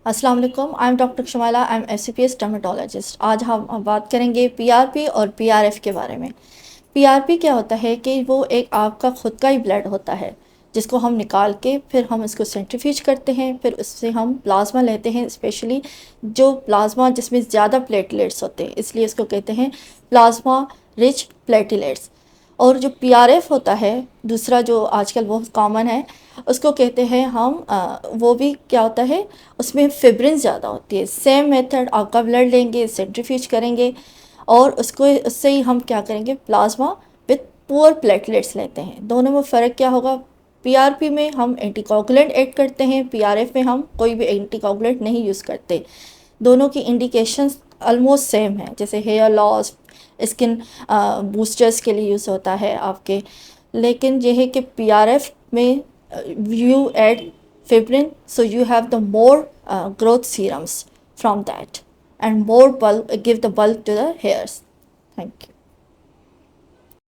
अस्सलाम वालेकुम, I am doctor Shamala, I am as dermatologist. आज हम बात करेंगे पीआरपी और पीआरएफ के बारे में। पीआरपी क्या होता है कि वो एक आपका खुद का ही ब्लड होता है जिसको हम निकाल के फिर हम इसको सेंट्रीफ्यूज करते हैं, फिर उससे हम प्लाज्मा लेते हैं, स्पेशली जो प्लाज्मा जिसमें ज़्यादा प्लेटलेट्स होते हैं, इसलिए इसको कहते हैं प्लाज्मा रिच प्लेटलेट्स। और जो पीआरएफ होता है दूसरा जो आजकल बहुत कॉमन है, उसको कहते हैं हम वो भी क्या होता है, उसमें फिब्रिन ज़्यादा होती है। सेम मेथड, आपका ब्लड लेंगे, सेंट्रीफ्यूज करेंगे और उसको उससे ही हम क्या करेंगे, प्लाज्मा विथ पुअर प्लेटलेट्स लेते हैं। दोनों में फ़र्क क्या होगा, पीआरपी में हम एंटीकोगुलेंट ऐड करते हैं, पीआरएफ में हम कोई भी एंटीकोगुलेंट नहीं यूज़ करते। दोनों की इंडिकेशंस ऑलमोस्ट सेम है, जैसे हेयर लॉस, स्किन बूस्टर्स के लिए यूज़ होता है आपके। लेकिन यह है कि पीआरएफ में you add fibrin, so you have the more growth serums from that and more bulk, give the bulk to the hairs. Thank you.